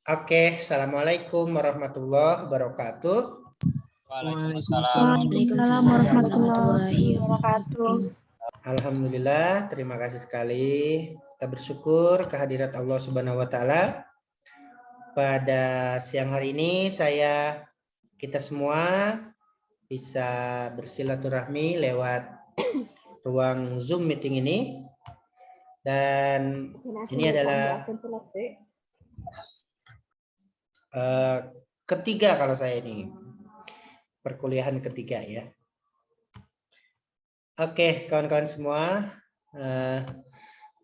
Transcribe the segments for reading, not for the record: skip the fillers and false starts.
Oke, assalamualaikum warahmatullahi wabarakatuh. Waalaikumsalam warahmatullahi wabarakatuh. Alhamdulillah, terima kasih sekali. Kita bersyukur kehadirat Allah Subhanahu wa taala. Pada siang hari ini kita semua bisa bersilaturahmi lewat ruang Zoom meeting ini. Dan ini adalah ketiga kalau saya ini. Perkuliahan ketiga ya. Oke, kawan-kawan semua,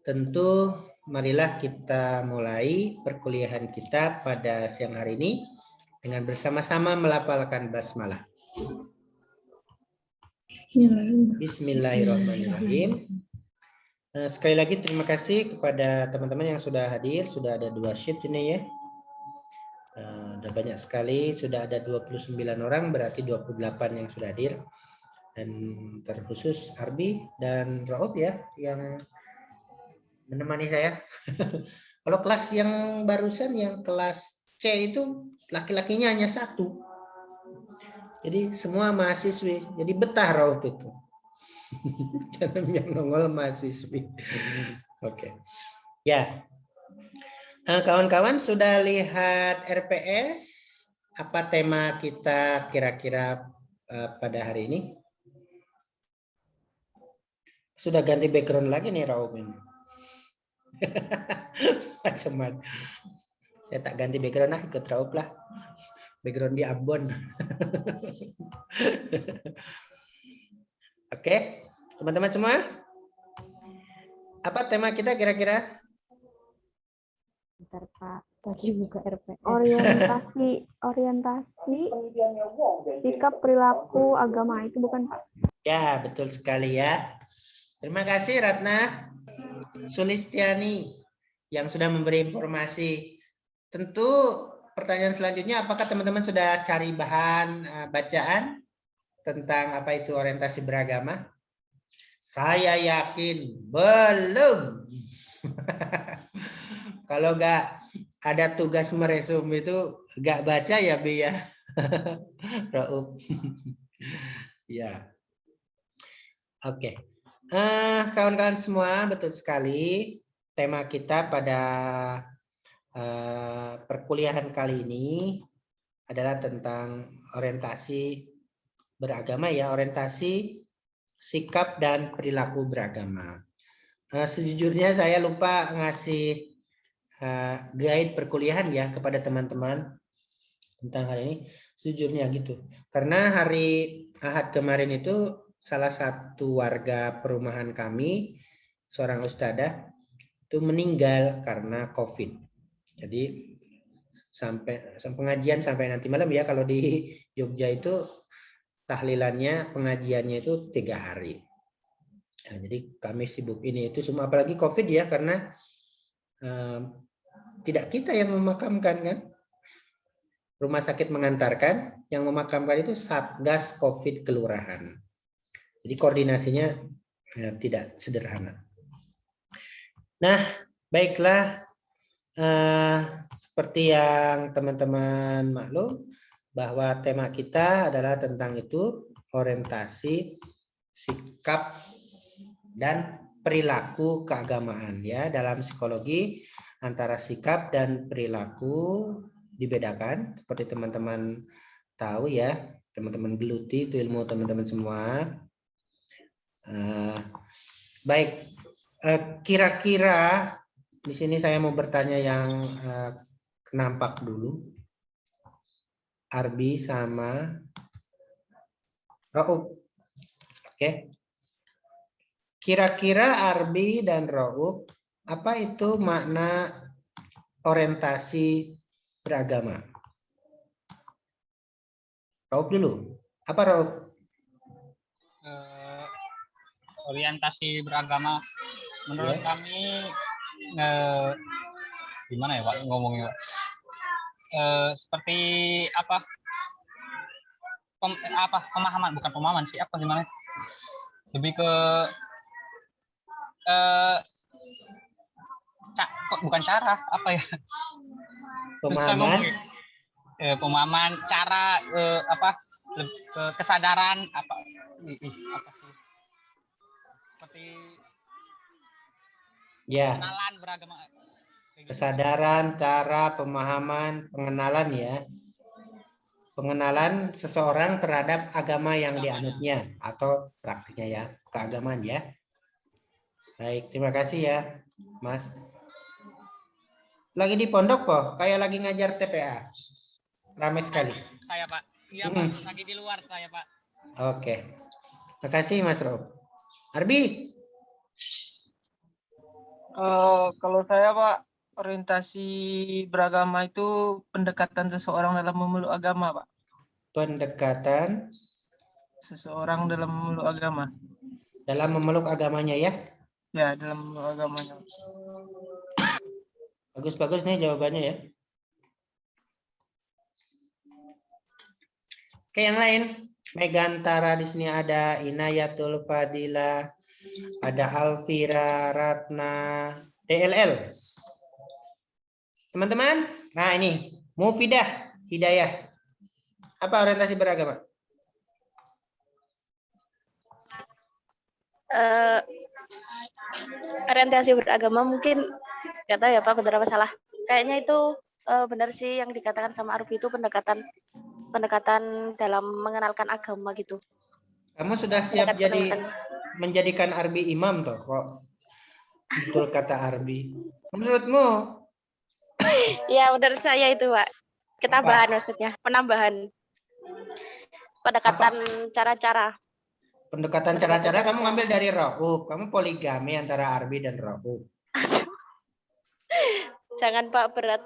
tentu marilah kita mulai perkuliahan kita pada siang hari ini dengan bersama-sama melafalkan basmalah. Bismillahirrahmanirrahim. Sekali lagi terima kasih kepada teman-teman yang sudah hadir, sudah ada 2 sheet ini ya. Ada banyak sekali, sudah ada 29 orang, berarti 28 yang sudah hadir. Dan terkhusus Arbi dan Raub ya yang menemani saya. Kalau kelas yang barusan, yang kelas C itu laki-lakinya hanya 1. Jadi semua mahasiswi, jadi betah Raub itu. Karena yang nongol mahasiswi. Oke. Ya. Kawan-kawan sudah lihat RPS? Apa tema kita kira-kira pada hari ini? Sudah ganti background lagi nih Raub ini. Macam-macam. Saya tak ganti background lah, ikut Raub lah. Background di Ambon. Oke, teman-teman semua. Apa tema kita kira-kira? Bentar Pak, lagi buka RPS. Orientasi sikap perilaku agama itu bukan Pak? Ya, betul sekali ya. Terima kasih Ratna Sulistiani yang sudah memberi informasi. Tentu pertanyaan selanjutnya, apakah teman-teman sudah cari bahan bacaan tentang apa itu orientasi beragama? Saya yakin belum. Kalau nggak ada tugas meresum itu nggak baca ya Bi ya. Raub. Ya. Oke. Kawan-kawan semua, betul sekali tema kita pada perkuliahan kali ini adalah tentang orientasi beragama ya, orientasi sikap dan perilaku beragama. Sejujurnya saya lupa ngasih guide perkuliahan ya kepada teman-teman tentang hal ini, sejujurnya gitu. Karena hari Ahad kemarin itu salah satu warga perumahan kami, seorang ustadzah, itu meninggal karena COVID. Jadi sampai pengajian sampai nanti malam ya, kalau di Jogja itu tahlilannya, pengajiannya itu 3 hari. Nah, jadi kami sibuk ini itu semua, apalagi COVID ya, karena tidak kita yang memakamkan kan, rumah sakit mengantarkan, yang memakamkan itu Satgas COVID kelurahan. Jadi koordinasinya tidak sederhana. Nah, baiklah, seperti yang teman-teman maklum bahwa tema kita adalah tentang itu, orientasi sikap dan perilaku keagamaan ya. Dalam psikologi antara sikap dan perilaku dibedakan, seperti teman-teman tahu ya, teman-teman geluti itu ilmu teman-teman semua. Baik, kira-kira di sini saya mau bertanya yang nampak dulu. Arbi sama Raub. Oke. Kira-kira Arbi dan Raub, apa itu makna orientasi beragama? Raub dulu. Apa Raub? Orientasi beragama menurut kami gimana ya Pak ngomongnya Pak? Seperti apa? Pemahaman, bukan pemahaman sih, apa gimana? Lebih ke bukan cara apa ya? susah ngomong Pemahaman. ya. Pemahaman cara kesadaran apa apa sih? Seperti Ya, kenalan beragama. Kayak gitu. kesadaran, cara, pemahaman, pengenalan ya. Pengenalan seseorang terhadap agama yang dianutnya atau praktiknya ya, keagamaan ya. Baik, terima kasih ya, Mas. Lagi di pondok kok, kayak lagi ngajar TPA. Ramai sekali. Saya Pak. Iya Pak, lagi di luar saya Pak. Oke. Makasih Mas Rob. Arbi. Kalau saya Pak, orientasi beragama itu pendekatan seseorang dalam memeluk agama Pak. Pendekatan Seseorang dalam memeluk agama. dalam memeluk agamanya ya. Ya, dalam memeluk agamanya. Bagus-bagus nih jawabannya ya. Oke, yang lain. Megantara di sini ada Inayatul Fadila, ada Alvira, Ratna, DLL. Teman-teman, nah ini Mufidah, Hidayah. Apa orientasi beragama? Orientasi beragama mungkin nggak tahu ya Pak, benar apa salah. Kayaknya itu benar sih yang dikatakan sama Arfi, itu pendekatan dalam mengenalkan agama gitu. Kamu sudah siap jadi menjadikan Arbi imam toh kok? Betul kata Arbi. Menurutmu? Ya menurut saya itu Pak. Ketambahan maksudnya, penambahan. Pendekatan cara-cara. Pendekatan cara-cara kamu ngambil dari Rauf. Kamu poligami antara Arbi dan Rauf. Jangan Pak, berat.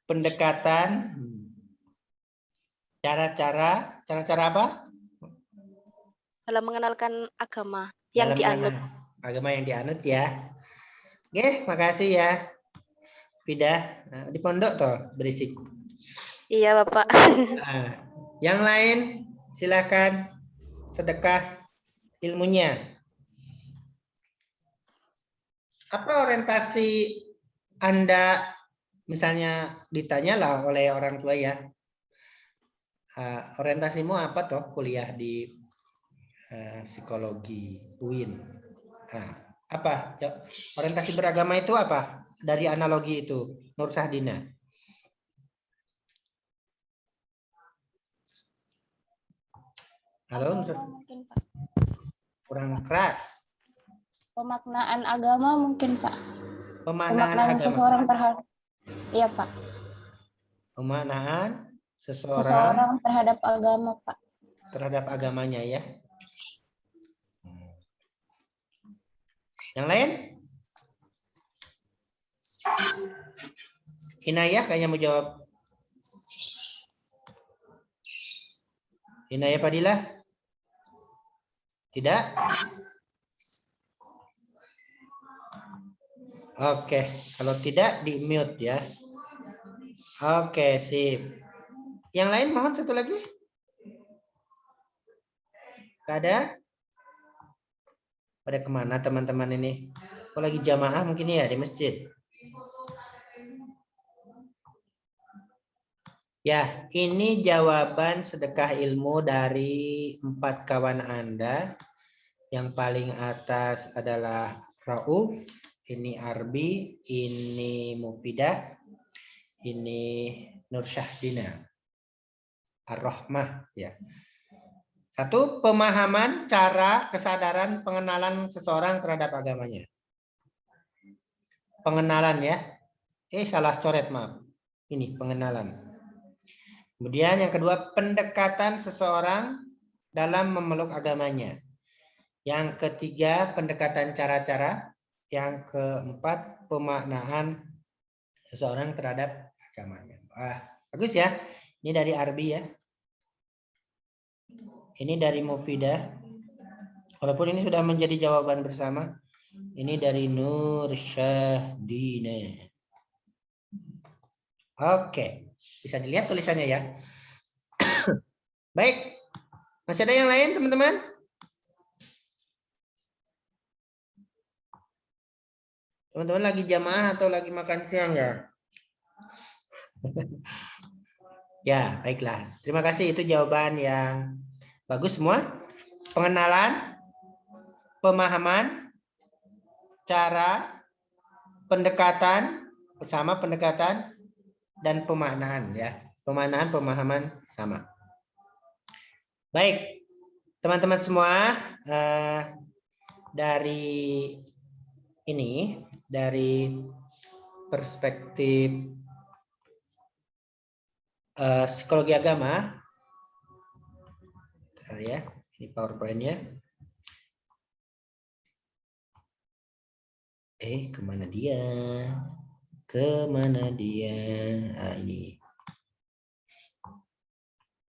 Pendekatan cara-cara apa? Dalam mengenalkan agama yang dianut. Agama yang dianut ya. Oke, makasih ya. Fidah, di pondok toh berisik. Iya Bapak. Nah, yang lain silakan sedekah ilmunya. Apa orientasi Anda, misalnya ditanyalah oleh orang tua ya, orientasimu apa toh kuliah di psikologi UIN? Apa orientasi beragama itu apa dari analogi itu, Nur Sahdina? Halo, mungkin Pak. kurang keras. Pemaknaan agama mungkin Pak. Pemaknaan agama. Seseorang terhadap, iya Pak. Pemaknaan Seseorang terhadap agama Pak. Terhadap agamanya ya. Yang lain? Inayah kayaknya mau jawab. Inayah Fadilah? Tidak? Oke, kalau tidak di mute ya. Oke, sip. Yang lain mohon satu lagi. Gak ada? Pada kemana teman-teman ini? Oh, lagi jamaah mungkin ya di masjid. Ya, ini jawaban sedekah ilmu dari 4 kawan Anda. Yang paling atas adalah Rauf, ini Arbi, ini Mufidah, ini Nur Syahdina, Ar-Rahmah ya. Satu, pemahaman, cara, kesadaran, pengenalan seseorang terhadap agamanya. Pengenalan ya. Salah coret maaf. Ini pengenalan. Kemudian yang kedua, pendekatan seseorang dalam memeluk agamanya. Yang ketiga, pendekatan cara-cara. Yang keempat, pemaknaan seseorang terhadap agamanya. Wah, bagus ya. Ini dari Arbi ya. Ini dari Mufidah. Walaupun ini sudah menjadi jawaban bersama. Ini dari Nur Syahdina. Oke. Bisa dilihat tulisannya ya. Baik. Masih ada yang lain teman-teman? Teman-teman lagi jamaah atau lagi makan siang ya? Ya, baiklah. Terima kasih, itu jawaban yang bagus semua. Pengenalan, pemahaman, cara, pendekatan, bersama pendekatan, dan pemaknaan ya. Pemaknaan, pemahaman sama. Baik, teman-teman semua, dari ini, dari perspektif psikologi agama, ya, ini PowerPoint-nya. Kemana dia? Kemana dia? Nah, ini.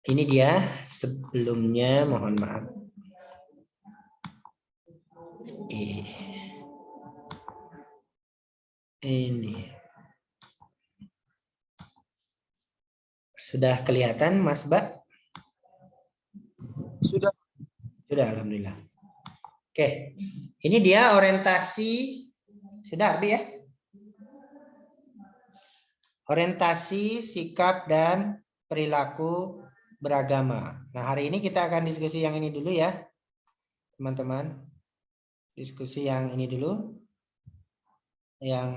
Ini dia. Sebelumnya mohon maaf. Ini. Sudah kelihatan, Mas Ba? Sudah. Sudah, alhamdulillah. Oke. Ini dia orientasi. Sudah, Arbi ya? Orientasi, sikap, dan perilaku beragama. Nah, hari ini kita akan diskusi yang ini dulu ya, teman-teman. Diskusi yang ini dulu. Yang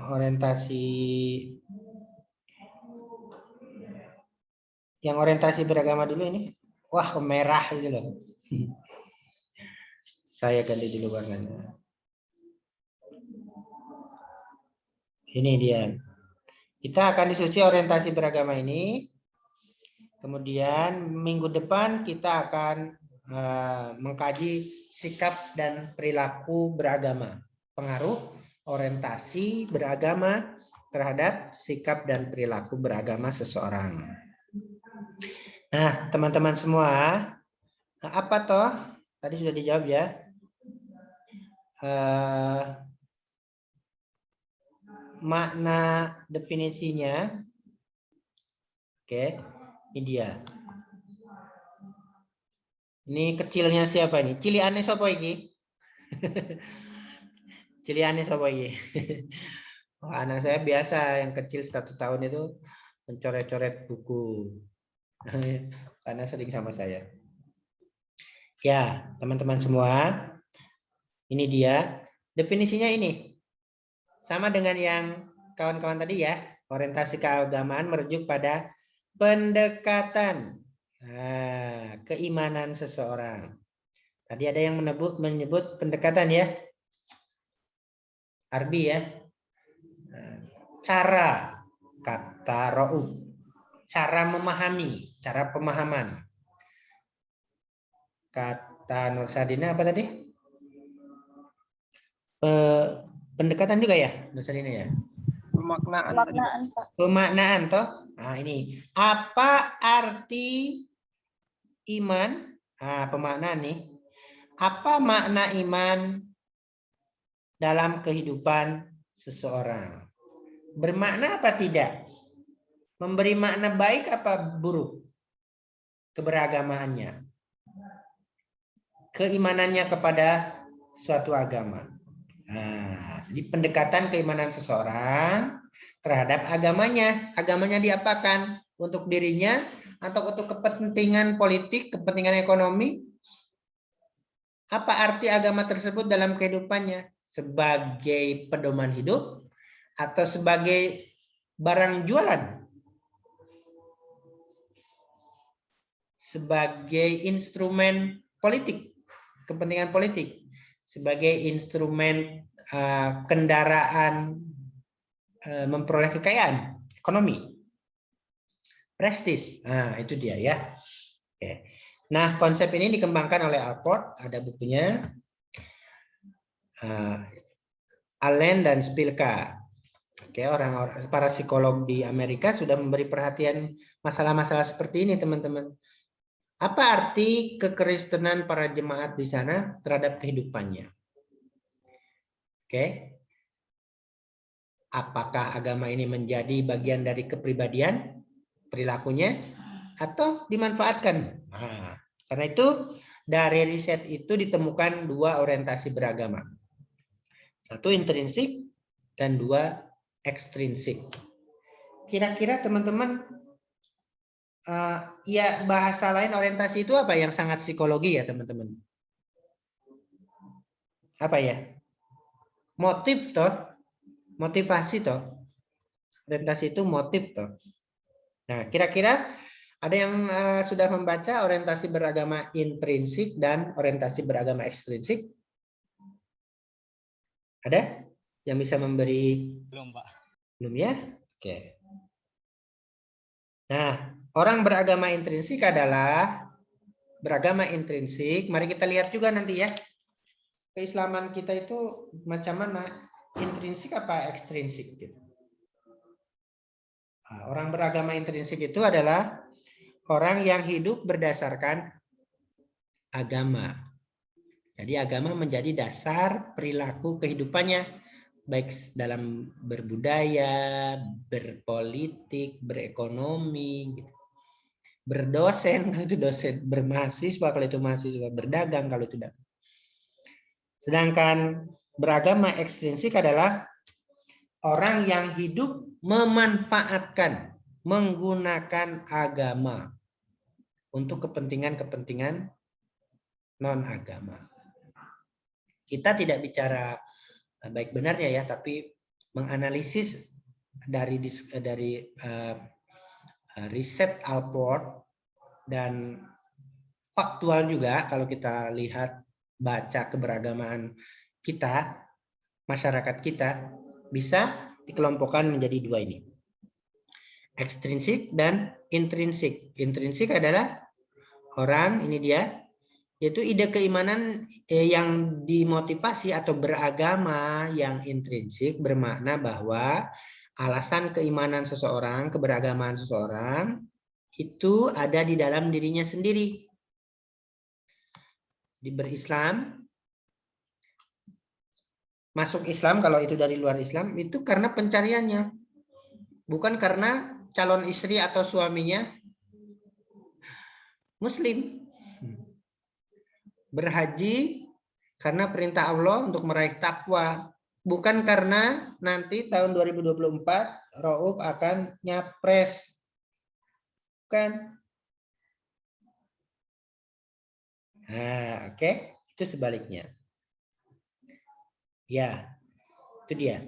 orientasi beragama dulu ini. Wah, merah itu loh. Saya ganti dulu warnanya. Ini dia. Kita akan diskusi orientasi beragama ini. Kemudian minggu depan kita akan mengkaji sikap dan perilaku beragama. Pengaruh orientasi beragama terhadap sikap dan perilaku beragama seseorang. Nah, teman-teman semua, apa toh? Tadi sudah dijawab ya. Makna definisinya. Oke, ini dia. Ini kecilnya siapa ini? Ciliane siapa ini? Ciliane siapa ini? Oh, anak saya biasa yang kecil 1 tahun itu mencoret-coret buku. Karena sering sama saya. Ya, teman-teman semua. Ini dia. Definisinya ini. Sama dengan yang kawan-kawan tadi ya. Orientasi keagamaan merujuk pada pendekatan keimanan seseorang. Tadi ada yang menyebut pendekatan ya. Arbi ya. Cara, kata Ra'ub. Cara memahami, cara pemahaman. Kata Nur Sadina apa tadi? Pendekatan juga ya, Nur Sadina ya. Pemaknaan. Pemaknaan, Pak. Pemaknaan toh. Nah, ini apa arti iman? Nah, pemaknaan nih. Apa makna iman dalam kehidupan seseorang? Bermakna apa tidak? Memberi makna baik apa buruk? Keberagamaannya. Keimanannya kepada suatu agama. Nah, di pendekatan keimanan seseorang terhadap agamanya. Agamanya diapakan? Untuk dirinya atau untuk kepentingan politik, kepentingan ekonomi? Apa arti agama tersebut dalam kehidupannya? Sebagai pedoman hidup atau sebagai barang jualan? Sebagai instrumen politik, kepentingan politik? Sebagai instrumen kendaraan memperoleh kekayaan ekonomi, prestis. Nah, itu dia ya. Oke. Nah, konsep ini dikembangkan oleh Alport, ada bukunya Allen dan Spilka. Oke, para psikolog di Amerika sudah memberi perhatian masalah-masalah seperti ini, teman-teman. Apa arti kekristenan para jemaat di sana terhadap kehidupannya? Oke. Apakah agama ini menjadi bagian dari kepribadian, perilakunya, atau dimanfaatkan? Nah, karena itu dari riset itu ditemukan 2 orientasi beragama. Satu intrinsik, dan 2 ekstrinsik. Kira-kira teman-teman, ya bahasa lain orientasi itu apa yang sangat psikologi ya teman-teman? Apa ya? Motif toh, motivasi toh. Orientasi itu motif toh. Nah, kira-kira ada yang sudah membaca orientasi beragama intrinsik dan orientasi beragama ekstrinsik? Ada yang bisa memberi? Belum, Pak. Belum ya? Oke. Nah, orang beragama intrinsik adalah beragama intrinsik. Mari kita lihat juga nanti ya. Keislaman kita itu macam mana? Intrinsik apa ekstrinsik gitu. Nah, orang beragama intrinsik itu adalah orang yang hidup berdasarkan agama. Jadi agama menjadi dasar perilaku kehidupannya, baik dalam berbudaya, berpolitik, berekonomi, berdosen kalau itu dosen, bermahasiswa kalau itu mahasiswa, berdagang kalau itu dagang. Sedangkan beragama ekstrinsik adalah orang yang hidup memanfaatkan, menggunakan agama untuk kepentingan-kepentingan non-agama. Kita tidak bicara baik benarnya ya, tapi menganalisis dari riset Allport dan faktual juga kalau kita lihat baca keberagaman kita, masyarakat kita bisa dikelompokkan menjadi 2 ini. Ekstrinsik dan intrinsik. Intrinsik adalah orang, ini dia, yaitu ide keimanan yang dimotivasi atau beragama yang intrinsik bermakna bahwa alasan keimanan seseorang, keberagaman seseorang itu ada di dalam dirinya sendiri. Di berislam, masuk Islam kalau itu dari luar Islam itu karena pencariannya, bukan karena calon istri atau suaminya Muslim. Berhaji karena perintah Allah untuk meraih takwa, bukan karena nanti tahun 2024 Rauf akan nyapres. Bukan. Nah, oke, itu sebaliknya. Ya, itu dia.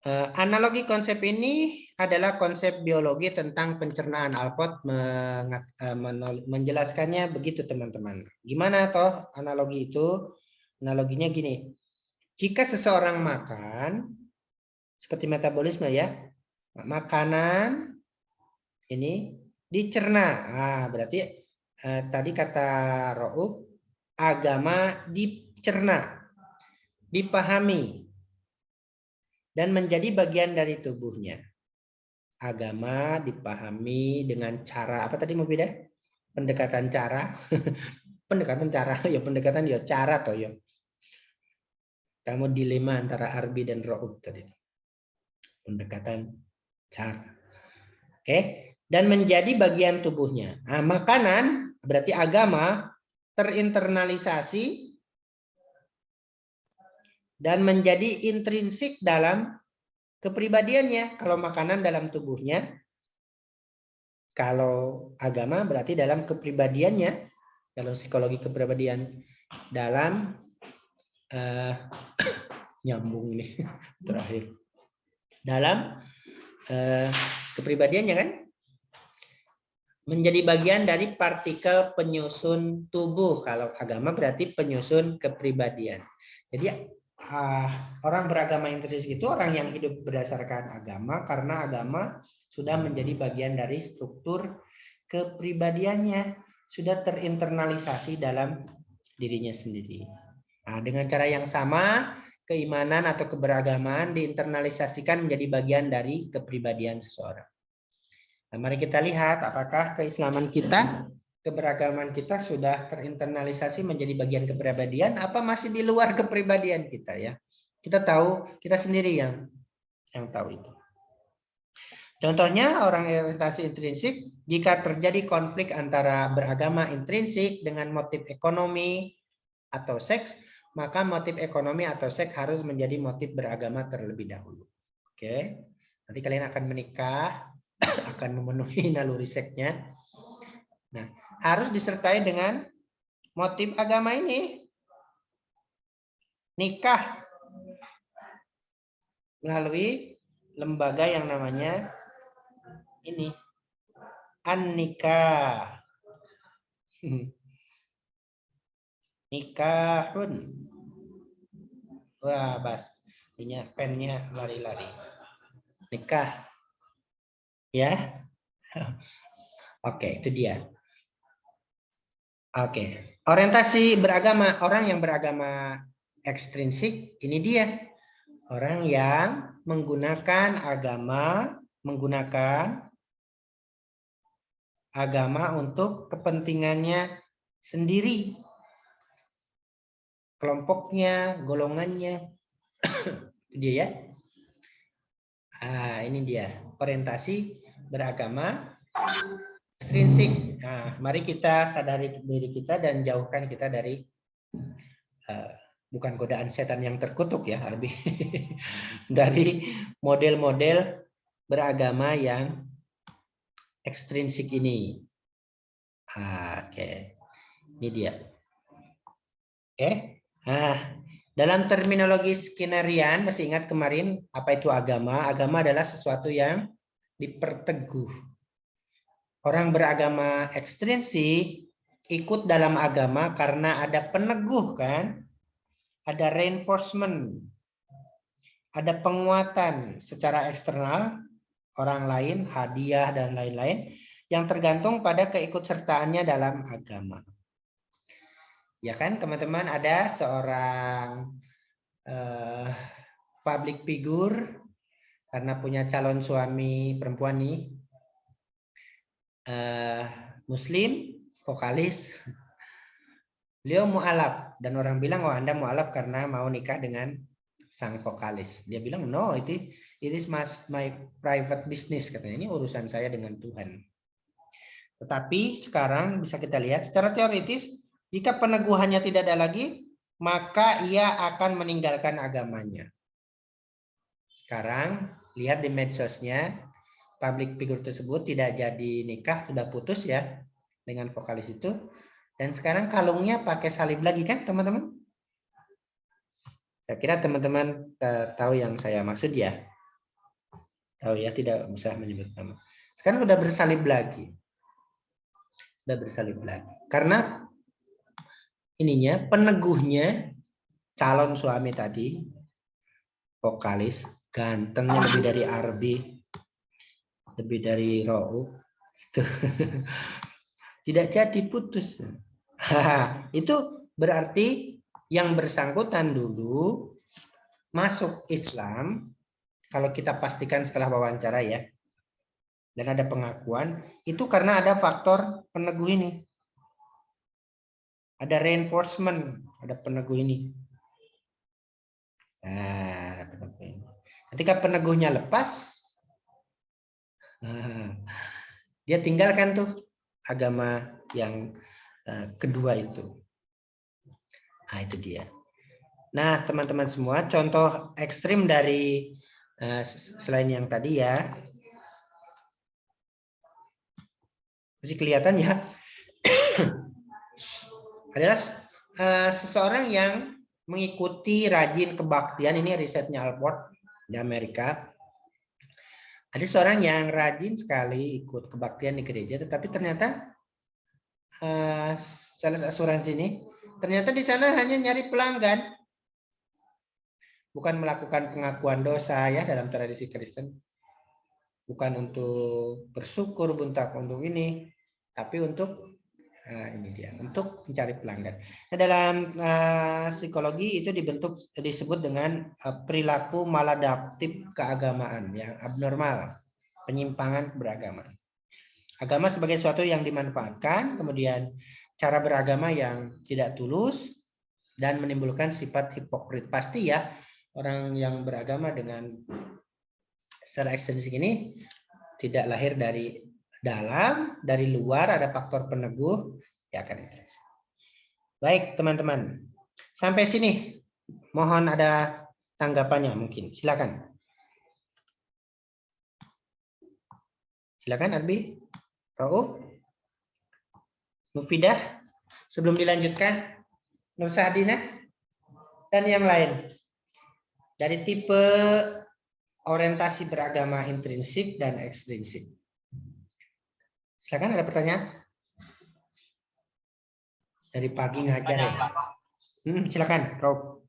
Analogi konsep ini adalah konsep biologi tentang pencernaan. Allport menjelaskannya begitu teman-teman. Gimana toh analogi itu? Analoginya gini. Jika seseorang makan, seperti metabolisme ya, makanan ini dicerna. Berarti tadi kata Rauf, agama dicerna, dipahami, dan menjadi bagian dari tubuhnya. Agama dipahami dengan cara apa tadi mau beda? Pendekatan cara. Pendekatan cara ya, pendekatan ya cara toh ya. Kamu dilema antara Arbi dan Rauf tadi. Pendekatan cara. Oke, dan menjadi bagian tubuhnya. Nah, makanan berarti agama terinternalisasi dan menjadi intrinsik dalam kepribadiannya. Kalau makanan dalam tubuhnya, kalau agama berarti dalam kepribadiannya, dalam psikologi kepribadian, dalam nyambung ini terakhir, dalam kepribadiannya kan, menjadi bagian dari partikel penyusun tubuh. Kalau agama berarti penyusun kepribadian. Jadi orang beragama intrinsik itu orang yang hidup berdasarkan agama karena agama sudah menjadi bagian dari struktur kepribadiannya, sudah terinternalisasi dalam dirinya sendiri. Nah, dengan cara yang sama, keimanan atau keberagaman diinternalisasikan menjadi bagian dari kepribadian seseorang. Nah, mari kita lihat apakah keislaman kita, keberagaman kita sudah terinternalisasi menjadi bagian kepribadian apa masih di luar kepribadian kita ya. Kita tahu, kita sendiri yang tahu itu. Contohnya orang orientasi intrinsik, jika terjadi konflik antara beragama intrinsik dengan motif ekonomi atau seks, maka motif ekonomi atau seks harus menjadi motif beragama terlebih dahulu. Oke, nanti kalian akan menikah, akan memenuhi naluri seksnya. Nah, harus disertai dengan motif agama ini. Nikah melalui lembaga yang namanya ini an-nikah. Nikahun. Wah, bas. Ini pennya lari-lari. Nikah. Ya. Oke, itu dia. Oke. Orientasi beragama, orang yang beragama ekstrinsik, ini dia. Orang yang menggunakan agama untuk kepentingannya sendiri. Kelompoknya, golongannya. Itu dia ya. Ini dia. Orientasi beragama ekstrinsik. Nah, mari kita sadari diri kita dan jauhkan kita dari bukan godaan setan yang terkutuk ya, lebih dari model-model beragama yang ekstrinsik ini. Oke, ini dia. Oke, dalam terminologi skinerian, masih ingat kemarin apa itu agama? Agama adalah sesuatu yang diperteguh. Orang beragama ekstrinsik ikut dalam agama karena ada peneguh kan? Ada reinforcement, ada penguatan secara eksternal, orang lain, hadiah, dan lain-lain, yang tergantung pada keikutsertaannya dalam agama. Ya kan, teman-teman, ada seorang public figure, karena punya calon suami perempuan nih, Muslim, vokalis, beliau mu'alaf, dan orang bilang, oh Anda mu'alaf karena mau nikah dengan sang vokalis. Dia bilang, no, it is my private business, katanya. Ini urusan saya dengan Tuhan. Tetapi sekarang bisa kita lihat secara teoritis, jika peneguhannya tidak ada lagi, maka ia akan meninggalkan agamanya. Sekarang lihat di medsosnya, public figure tersebut tidak jadi nikah, sudah putus ya dengan vokalis itu. Dan sekarang kalungnya pakai salib lagi kan teman-teman? Saya kira teman-teman tahu yang saya maksud ya. Tahu ya, tidak usah menyebut nama. Sekarang sudah bersalib lagi. Sudah bersalib lagi. Karena ininya, peneguhnya, calon suami tadi, vokalis, gantengnya lebih dari Arbi, lebih dari Rou. Tidak jadi putus. Itu berarti yang bersangkutan dulu masuk Islam, kalau kita pastikan setelah wawancara ya, dan ada pengakuan, itu karena ada faktor peneguh ini. Ada reinforcement, ada peneguh ini. Ketika peneguhnya lepas, dia tinggalkan tuh agama yang kedua itu. Nah, itu dia. Nah, teman-teman semua, contoh ekstrim dari selain yang tadi ya, masih kelihatan ya, adalah seseorang yang mengikuti rajin kebaktian. Ini risetnya Alford di Amerika. Ada seorang yang rajin sekali ikut kebaktian di gereja, tetapi ternyata sales asuransi ini, ternyata di sana hanya nyari pelanggan, bukan melakukan pengakuan dosa ya dalam tradisi Kristen, bukan untuk bersyukur, untuk ini, tapi untuk ini dia, untuk mencari pelanggan. Nah, dalam psikologi itu disebut dengan perilaku maladaptif keagamaan yang abnormal, penyimpangan beragama. Agama sebagai sesuatu yang dimanfaatkan, kemudian cara beragama yang tidak tulus dan menimbulkan sifat hipokrit. Pasti ya, orang yang beragama dengan secara ekstrinsik ini tidak lahir dari dalam, dari luar ada faktor peneguh, ya kan. Baik teman-teman, Sampai sini. Mohon ada tanggapannya mungkin. Silakan. Silakan Arbi, Rauf, Mufidah. Sebelum dilanjutkan, Nur Sahdina dan yang lain. Dari tipe orientasi beragama intrinsik dan ekstrinsik. Silakan, ada pertanyaan? Dari pagi ngajar ya. Silakan, Rauf.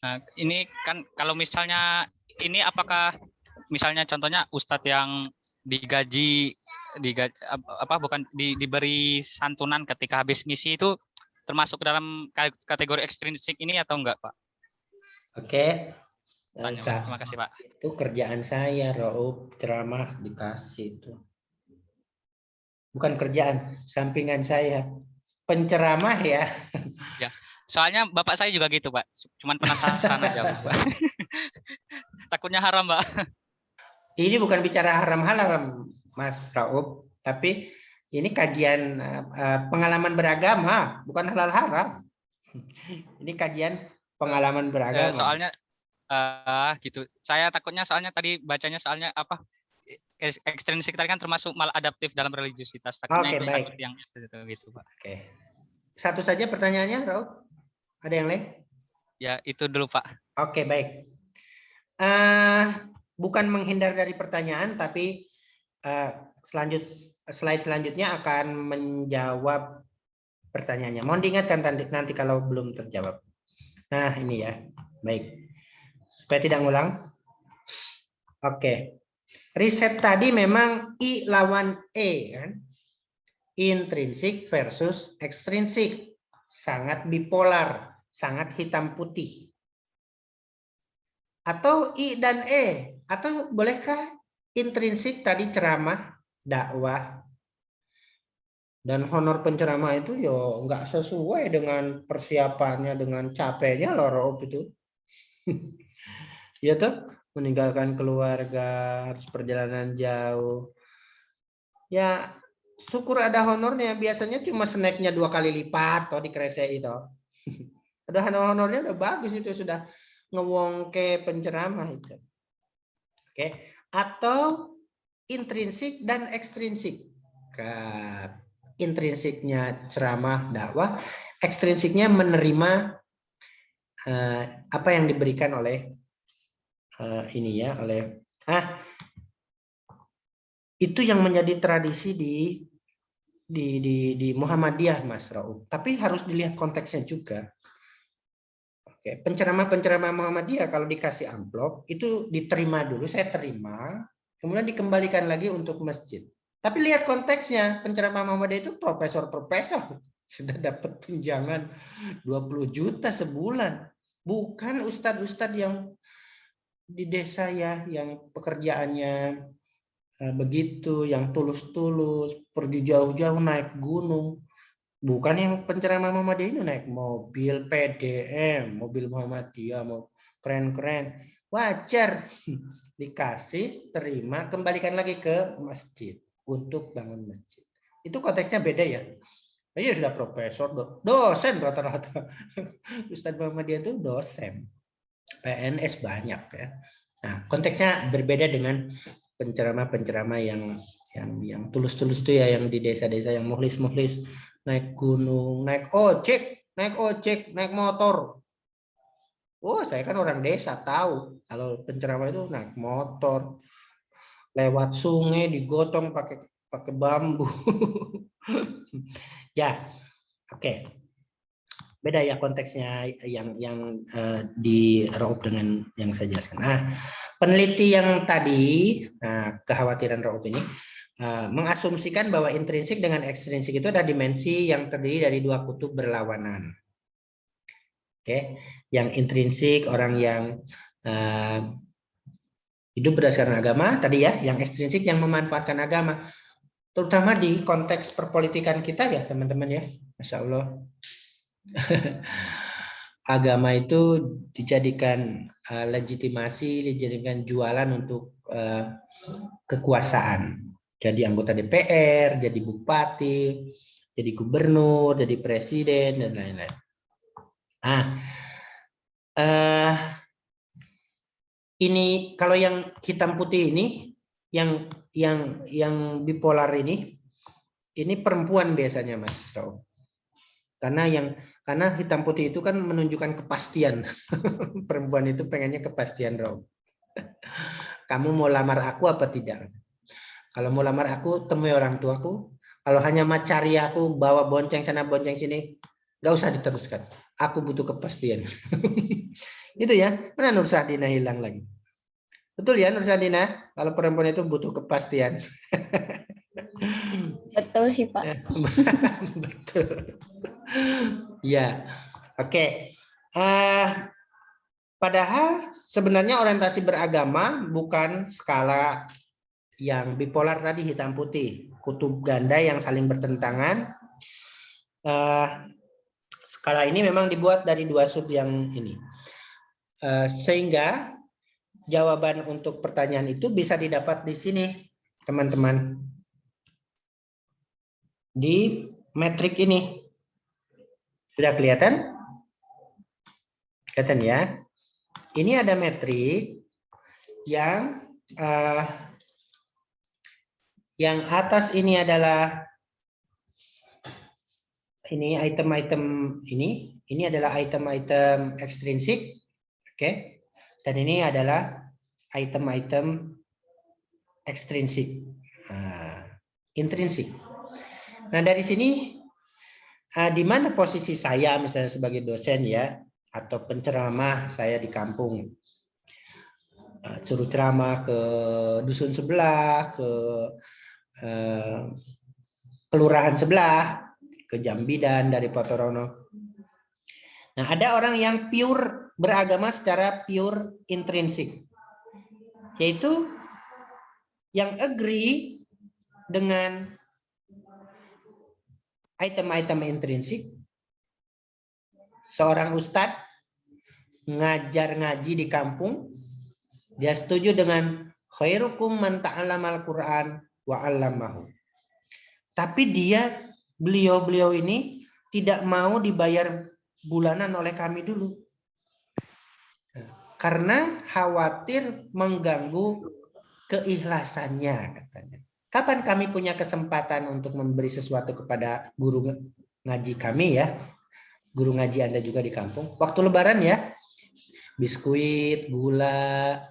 Nah, ini kan kalau misalnya ini apakah misalnya contohnya Ustadz yang digaji diberi santunan ketika habis ngisi itu termasuk dalam kategori ekstrinsik ini atau enggak, Pak? Oke. Terima kasih, Pak. Itu kerjaan saya, Rauf, ceramah dikasih itu. Bukan kerjaan, sampingan saya. Penceramah ya. Ya. Soalnya bapak saya juga gitu, Pak. Cuman penasaran aja, Pak. Takutnya haram, Pak. Ini bukan bicara haram-haram, Mas Rauf, tapi ini kajian pengalaman beragama, bukan halal haram. Ini kajian pengalaman beragama. Soalnya gitu. Saya takutnya soalnya tadi bacanya soalnya apa? Ekstrinsik tadi kan termasuk maladaptif dalam religiusitas. Takutnya Oke, baik. takut yang itu gitu, Pak. Oke. Satu saja pertanyaannya, Rauf. Ada yang lain? Ya, itu dulu, Pak. Oke, baik. Bukan menghindar dari pertanyaan, tapi slide selanjutnya akan menjawab pertanyaannya. Mohon diingatkan nanti kalau belum terjawab. Nah, ini ya. Baik. Supaya tidak ngulang. Oke. Riset tadi memang I lawan E, kan? Intrinsik versus ekstrinsik. Sangat bipolar, sangat hitam putih. Atau I dan E, atau bolehkah intrinsik tadi ceramah, dakwah, dan honor penceramah itu yo nggak sesuai dengan persiapannya, dengan capeknya loh Rauf itu. Ya tuh, meninggalkan keluarga, harus perjalanan jauh. Ya syukur ada honornya, biasanya cuma snacknya 2 kali lipat toh di Kresei itu. Udah honornya udah bagus itu, sudah ngewongke penceramah itu. Oke, atau intrinsik dan ekstrinsik. Intrinsiknya ceramah dakwah, ekstrinsiknya menerima apa yang diberikan oleh itu yang menjadi tradisi di Muhammadiyah, Mas Rauf. Tapi harus dilihat konteksnya juga. Oke, penceramah Muhammadiyah kalau dikasih amplop itu diterima dulu, saya terima, kemudian dikembalikan lagi untuk masjid. Tapi lihat konteksnya, penceramah Muhammadiyah itu profesor-profesor sudah dapat tunjangan 20 juta sebulan. Bukan ustadz-ustadz yang di desa ya, yang pekerjaannya begitu, yang tulus-tulus, pergi jauh-jauh naik gunung. Bukan yang penceramah Muhammadiyah ini naik mobil PDM, mobil Muhammadiyah, mau keren-keren. Wajar, dikasih, terima, kembalikan lagi ke masjid untuk bangun masjid. Itu konteksnya beda ya. Dia sudah profesor, dosen rata-rata. Ustadz Muhammadiyah itu dosen. PNS banyak ya. Nah, konteksnya berbeda dengan penceramah-penceramah yang tulus-tulus itu ya, yang di desa-desa yang muhlis-muhlis, naik gunung, naik ojek, naik motor. Oh, saya kan orang desa tahu kalau penceramah itu naik motor, lewat sungai digotong pakai bambu. Ya, oke. Beda ya konteksnya yang di Rauf dengan yang saya jelaskan. Nah, peneliti yang tadi, kekhawatiran Rauf ini mengasumsikan bahwa intrinsik dengan ekstrinsik itu ada dimensi yang terdiri dari 2 kutub berlawanan. Oke, yang intrinsik orang yang hidup berdasarkan agama tadi ya, yang ekstrinsik yang memanfaatkan agama, terutama di konteks perpolitikan kita ya teman-teman ya, Masya Allah. Agama itu dijadikan legitimasi, dijadikan jualan untuk kekuasaan. Jadi anggota DPR, jadi bupati, jadi gubernur, jadi presiden, dan lain-lain. Ah, ini kalau yang hitam putih ini, yang bipolar ini perempuan biasanya, Mas Raul. Karena hitam putih itu kan menunjukkan kepastian. Perempuan itu pengennya kepastian, Raul. Kamu mau lamar aku apa tidak? Kalau mau lamar aku, temui orang tuaku. Kalau hanya mau cari aku, bawa bonceng sana, bonceng sini, nggak usah diteruskan. Aku butuh kepastian. Itu ya, mana Nur Sahdina hilang lagi. Betul ya Nur Sahdina? Kalau perempuan itu butuh kepastian. Betul sih, Pak. Betul. Ya, oke. Padahal sebenarnya orientasi beragama bukan skala yang bipolar tadi hitam putih, kutub ganda yang saling bertentangan. Skala ini memang dibuat dari dua sub yang ini, sehingga jawaban untuk pertanyaan itu bisa didapat di sini, teman-teman, di metrik ini. Sudah kelihatan? Kelihatan ya? Ini ada metrik yang atas ini adalah ini item-item ini adalah item-item ekstrinsik, oke? Dan ini adalah item-item ekstrinsik, intrinsik. Nah dari sini di mana posisi saya misalnya sebagai dosen ya, atau penceramah saya di kampung, suruh ceramah ke dusun sebelah, ke kelurahan sebelah, ke Jambidan dari Potorono. Nah, ada orang yang pure beragama secara pure intrinsik, yaitu yang agree dengan item-item intrinsik. Seorang ustadz ngajar ngaji di kampung, dia setuju dengan khairukum man ta'allamal Qur'an wa 'allamahu. Tapi beliau ini tidak mau dibayar bulanan oleh kami dulu. Karena khawatir mengganggu keikhlasannya katanya. Kapan kami punya kesempatan untuk memberi sesuatu kepada guru ngaji kami ya? Guru ngaji Anda juga di kampung. Waktu lebaran ya. Biskuit, gula,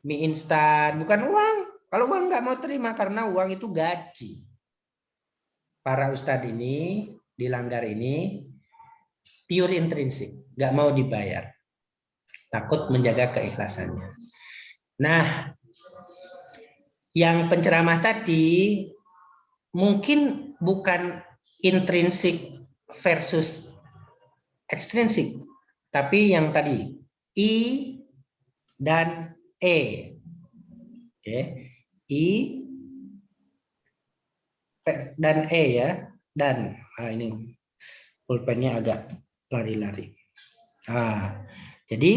mie instan, bukan uang. Kalau uang nggak mau terima karena uang itu gaji. Para ustadz ini di Langgar ini pure intrinsik, nggak mau dibayar, takut menjaga keikhlasannya. Nah, yang penceramah tadi mungkin bukan intrinsik versus ekstrinsik, tapi yang tadi I dan E, oke, I dan E ya, dan ini pulpennya agak lari-lari. Jadi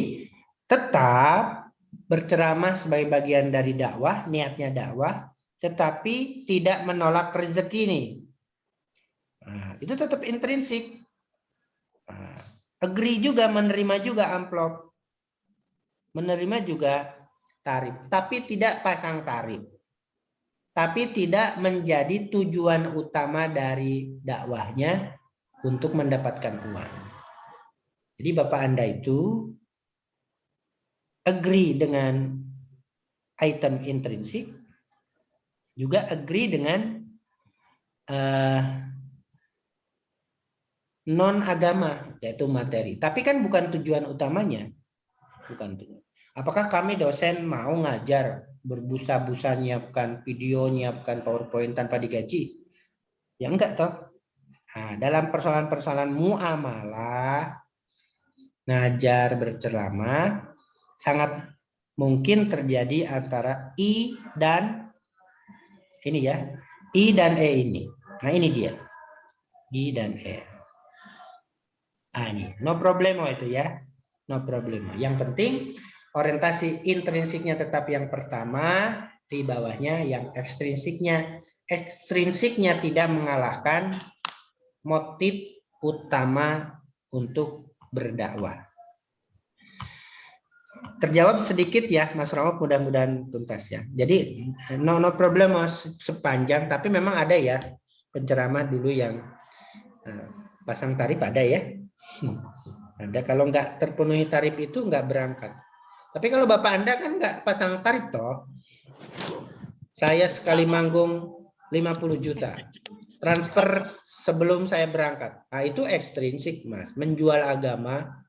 tetap berceramah sebagai bagian dari dakwah, niatnya dakwah, tetapi tidak menolak rezeki nih. Itu tetap intrinsik. Agree juga, menerima juga amplop, menerima juga tarif, tapi tidak pasang tarif. Tapi tidak menjadi tujuan utama dari dakwahnya untuk mendapatkan uang. Jadi Bapak Anda itu agree dengan item intrinsik, juga agree dengan non agama, yaitu materi. Tapi kan bukan tujuan utamanya. Bukan tujuan. Apakah kami dosen mau ngajar berbusa-busa nyiapkan video, nyiapkan PowerPoint tanpa digaji? Ya enggak toh. Nah, dalam persoalan-persoalan muamalah, ngajar berceramah, sangat mungkin terjadi antara I dan ini ya, I dan E ini. Nah ini dia, I dan E. Ini no problemo itu ya, no problemo. Yang penting orientasi intrinsiknya tetap yang pertama, di bawahnya yang ekstrinsiknya. Ekstrinsiknya tidak mengalahkan motif utama untuk berdakwah. Terjawab sedikit ya Mas Rauf, mudah-mudahan tuntas ya. Jadi no problem sepanjang, tapi memang ada ya penceramah dulu yang pasang tarif ada ya. Ada, kalau nggak terpenuhi tarif itu nggak berangkat. Tapi kalau Bapak Anda kan nggak pasang tarif toh. Saya sekali manggung 50 juta. Transfer sebelum saya berangkat. Nah, itu ekstrinsik, Mas. Menjual agama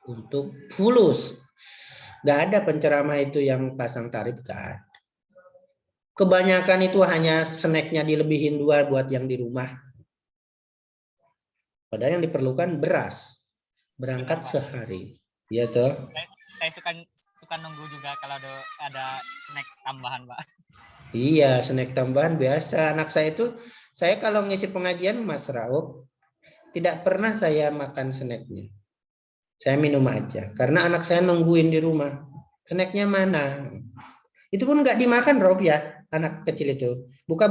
untuk fulus. Nggak ada penceramah itu yang pasang tarif, kan. Kebanyakan itu hanya snacknya dilebihin 2 buat yang di rumah. Padahal yang diperlukan beras. Berangkat sehari. Iya toh? Saya suka nunggu juga kalau ada snack tambahan, Pak. Iya, snack tambahan biasa. Anak saya itu, saya kalau ngisi pengajian Mas Rauf, tidak pernah saya makan snacknya. Saya minum aja. Karena anak saya nungguin di rumah. Snacknya mana? Itu pun nggak dimakan, Rauf ya, anak kecil itu. Buka.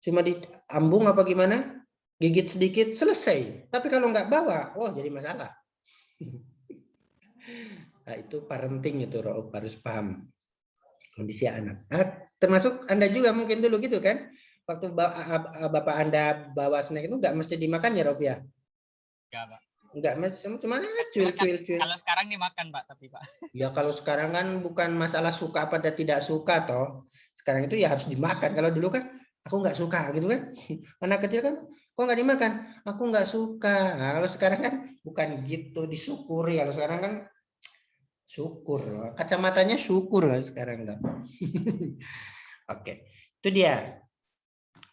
Cuma diambung apa gimana? Gigit sedikit, selesai. Tapi kalau nggak bawa, oh jadi masalah. Nah, itu parenting itu, Rauf, harus paham kondisi anak. Termasuk Anda juga mungkin dulu gitu kan? Waktu Bapak Anda bawa snack itu nggak mesti dimakan ya, Rob ya? Enggak, Pak. Nggak mesti, cuma cuil. Kalau sekarang dimakan, Pak, tapi Pak. Ya kalau sekarang kan bukan masalah suka pada tidak suka toh. Sekarang itu ya harus dimakan. Kalau dulu kan aku nggak suka gitu kan. Anak kecil kan kok nggak dimakan? Aku nggak suka. Nah, kalau sekarang kan bukan gitu, disyukuri. Kalau sekarang kan syukur, kacamatanya syukur lah sekarang enggak. Oke, itu dia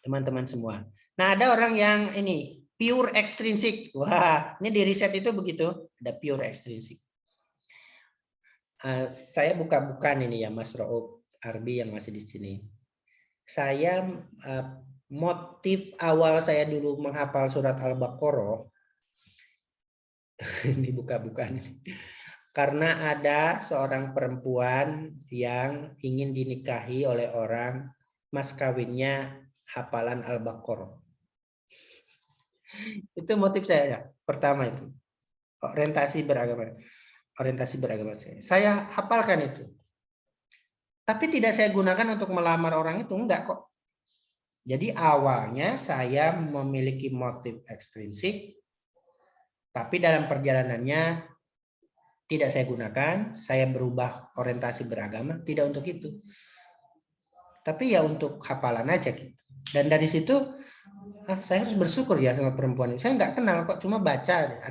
teman-teman semua. Nah, ada orang yang ini pure extrinsic. Wah, ini di riset itu begitu, ada pure extrinsic. Saya bukan ini ya Mas Rauf Arbi yang masih di sini. Saya motif awal saya dulu menghafal surat Al-Baqarah ini buka-bukaan ini. Karena ada seorang perempuan yang ingin dinikahi oleh orang, mas kawinnya hafalan Al-Baqarah. Itu motif saya ya. Pertama itu. Orientasi beragama saya. Saya hafalkan itu. Tapi tidak saya gunakan untuk melamar orang itu, enggak kok. Jadi awalnya saya memiliki motif ekstrinsik, tapi dalam perjalanannya tidak saya gunakan, saya berubah orientasi beragama, tidak untuk itu. Tapi ya untuk hafalan aja gitu. Dan dari situ saya harus bersyukur ya sama perempuan ini. Saya nggak kenal kok, cuma baca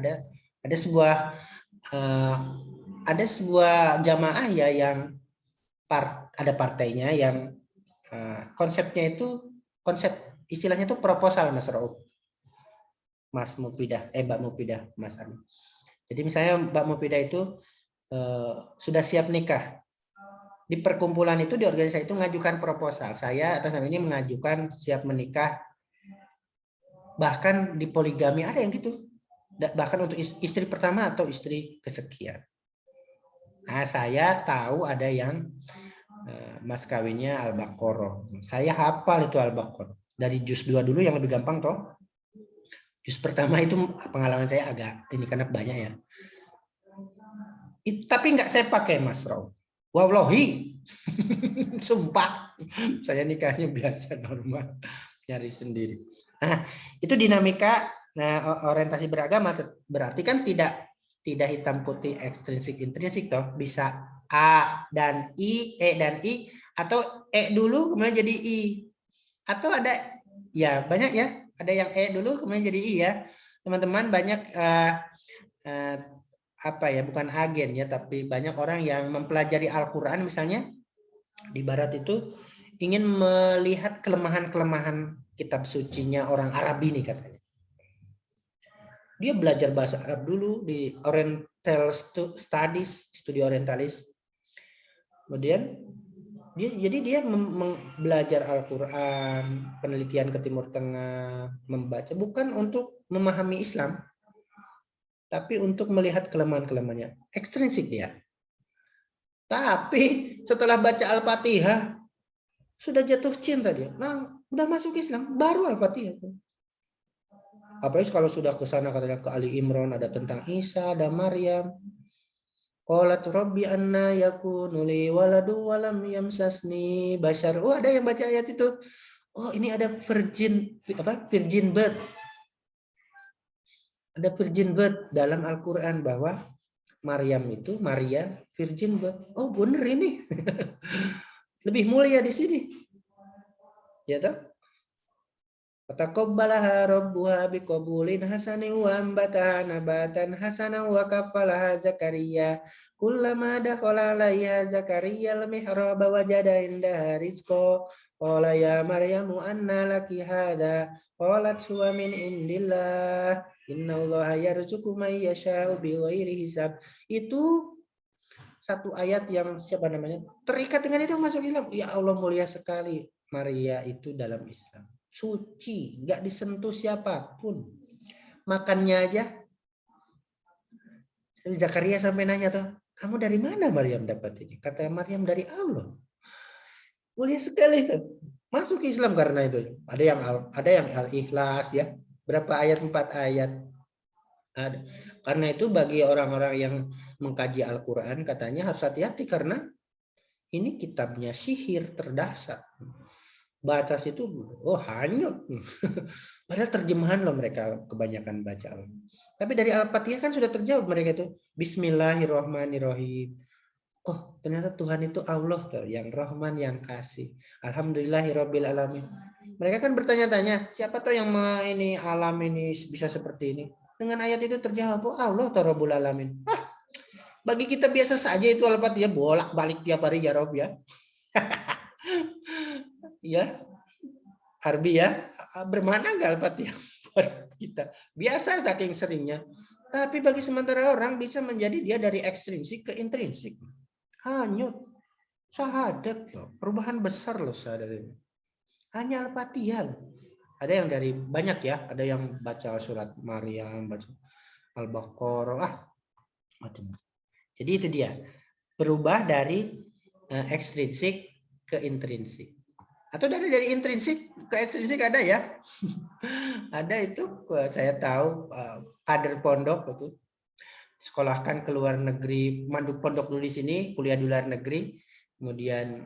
ada sebuah jamaah ya yang ada partainya yang konsepnya itu istilahnya itu proposal Mas Rauf. Mas Mufidah, Mbak Mufidah, Mas Armi. Jadi misalnya Mbak Mufidah itu sudah siap nikah. Di perkumpulan itu, di organisasi itu mengajukan proposal. Saya atas nama ini mengajukan siap menikah. Bahkan di poligami ada yang gitu. Bahkan untuk istri pertama atau istri kesekian. Nah, saya tahu ada yang mas kawinnya Al-Baqarah. Saya hafal itu Al-Baqarah. Dari juz 2 dulu yang lebih gampang toh. Juz pertama itu pengalaman saya agak ini karena banyak ya. Tapi nggak saya pakai Mas Rauf. Wallahi. Sumpah. Saya nikahnya biasa normal. Nyari sendiri. Nah, itu dinamika orientasi beragama. Berarti kan tidak hitam putih ekstrinsik intrinsik toh. Bisa A dan I, E dan I. Atau E dulu kemudian jadi I. Atau ada, ya banyak ya. Ada yang E dulu kemudian jadi I ya. Teman-teman banyak bukan agen ya, tapi banyak orang yang mempelajari Al-Qur'an misalnya di barat itu ingin melihat kelemahan-kelemahan kitab sucinya orang Arab ini katanya. Dia belajar bahasa Arab dulu di Oriental Studies, studi orientalis. Kemudian dia belajar Al-Quran, penelitian ke Timur Tengah, membaca, bukan untuk memahami Islam, tapi untuk melihat kelemahan-kelemahannya. Ekstrinsik dia. Tapi setelah baca Al-Fatihah, sudah jatuh cinta dia. Nah, udah masuk Islam, baru Al-Fatihah. Apalagi kalau sudah ke sana katanya ke Ali Imran ada tentang Isa, ada Maryam. Qalat rabbi anna yakunu li waladu wa lam yamsasni bashar. Oh, ada yang baca ayat itu. Oh, ini ada virgin birth. Ada virgin birth dalam Al-Qur'an bahwa Maryam itu Maria virgin birth. Oh, benar ini. Lebih mulia di sini. Ya toh? Fataqabbalaha rabbuha biqabulin hasanin wa ambataha nabatan hasanan wa kaffalaha Zakaria. Kullama dakhala 'alaiha Zakaria al-mihraba wajada indaha rizqa. Qala ya Maryamu anna laki hadha? Qalat huwa min indillah. Innallaha yarzuqu man yasha'u bighairi hisab. Itu satu ayat yang siapa namanya? Terikat dengan itu masuk Islam. Ya Allah, mulia sekali Maria itu dalam Islam. Suci, nggak disentuh siapapun. Makannya aja. Zakaria sampai nanya tuh, kamu dari mana Maryam dapat ini? Kata Maryam dari Allah. Mulia sekali tuh. Masuk Islam karena itu. Ada yang Al-Ikhlas ya. Berapa ayat? 4 ayat. Ada. Karena itu bagi orang-orang yang mengkaji Al-Quran katanya harus hati-hati karena ini kitabnya sihir terdahsyat. Baca situ, oh hanyut. Padahal terjemahan loh mereka kebanyakan baca. Tapi dari Al-Fatihah kan sudah terjawab mereka itu. Bismillahirrahmanirrahim. Oh, ternyata Tuhan itu Allah tuh, yang Rahman, yang kasih. Alhamdulillahirabbil alamin. Mereka kan bertanya-tanya, siapa tuh yang ini alam ini bisa seperti ini? Dengan ayat itu terjawab, oh Allah tuh Rabbul alamin. Bagi kita biasa saja itu Al-Fatihah bolak-balik tiap hari ya Rob ya. Ya, Arbi ya, bermakna nggak Al-Fatihah buat kita? Biasa saking seringnya. Tapi bagi sementara orang bisa menjadi dia dari ekstrinsik ke intrinsik. Hanyut. Syahadat loh. Perubahan besar loh syahadat ini. Hanya Al-Fatihah. Ada yang dari banyak ya. Ada yang baca surat Maryam, baca Al-Baqarah. Jadi itu dia. Berubah dari ekstrinsik ke intrinsik. Atau dari intrinsik ke ekstrinsik ada ya. Ada itu saya tahu kader pondok itu sekolahkan ke luar negeri, manduk pondok dulu di sini, kuliah di luar negeri, kemudian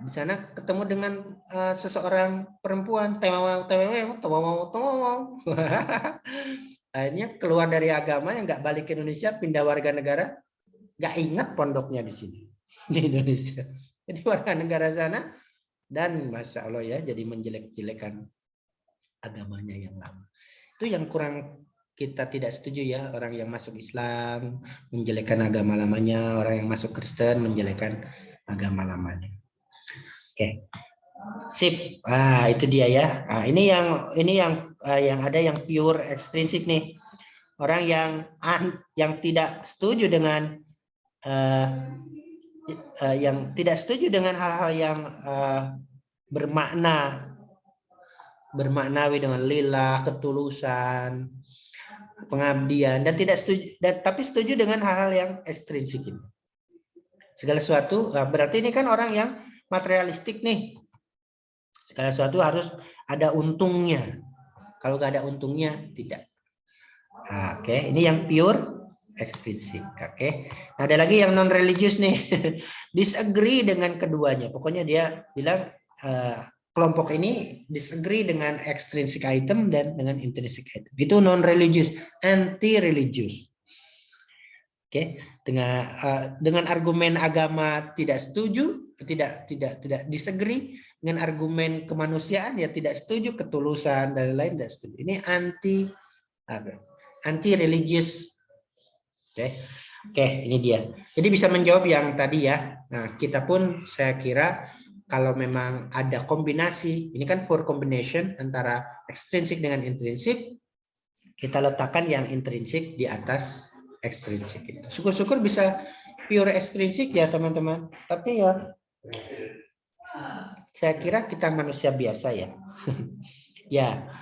di sana ketemu dengan seseorang perempuan, akhirnya keluar dari agama yang nggak balik ke Indonesia, pindah warga negara, nggak ingat pondoknya di sini di Indonesia, jadi warga negara sana dan masya Allah ya, jadi menjelek-jelekan agamanya yang lama. Itu yang kurang kita tidak setuju ya, orang yang masuk Islam menjelekkan agama lamanya, orang yang masuk Kristen menjelekkan agama lamanya. Oke. Sip. Itu dia ya. Ini yang ada yang pure ekstrinsik nih. Orang yang tidak setuju dengan hal-hal yang bermaknawi dengan lillah, ketulusan, pengabdian, dan tidak setuju, tapi setuju dengan hal-hal yang ekstrinsik ini. Segala sesuatu berarti ini kan orang yang materialistik nih. Segala sesuatu harus ada untungnya. Kalau nggak ada untungnya tidak. Oke, ini yang pure ekstrinsik. Oke. Nah, ada lagi yang non religius nih. Disagree dengan keduanya. Pokoknya dia bilang kelompok ini disagree dengan extrinsic item dan dengan intrinsic item. Itu non-religious, anti-religious. Oke, dengan argumen agama tidak setuju, tidak disagree, dengan argumen kemanusiaan ya tidak setuju, ketulusan dan lain-lain tidak setuju. Ini anti-religious. Oke, ini dia. Jadi bisa menjawab yang tadi ya. Nah, kita pun saya kira kalau memang ada kombinasi, ini kan for combination antara ekstrinsik dengan intrinsik, kita letakkan yang intrinsik di atas ekstrinsik. Syukur-syukur bisa pure ekstrinsik ya teman-teman. Tapi ya, saya kira kita manusia biasa ya. Ya,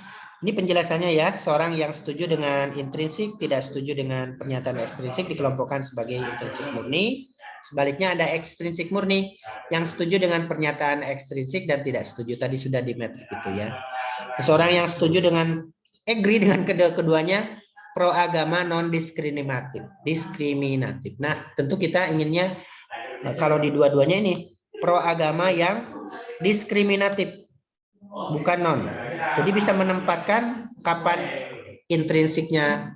ini penjelasannya ya. Seorang yang setuju dengan intrinsik, tidak setuju dengan pernyataan ekstrinsik dikelompokkan sebagai intrinsik murni. Sebaliknya ada ekstrinsik murni yang setuju dengan pernyataan ekstrinsik dan tidak setuju. Tadi sudah di metrik itu ya. Seseorang yang setuju dengan agree dengan keduanya, pro agama, non diskriminatif. Nah, tentu kita inginnya kalau di dua-duanya ini pro agama yang diskriminatif, bukan non. Jadi bisa menempatkan kapan intrinsiknya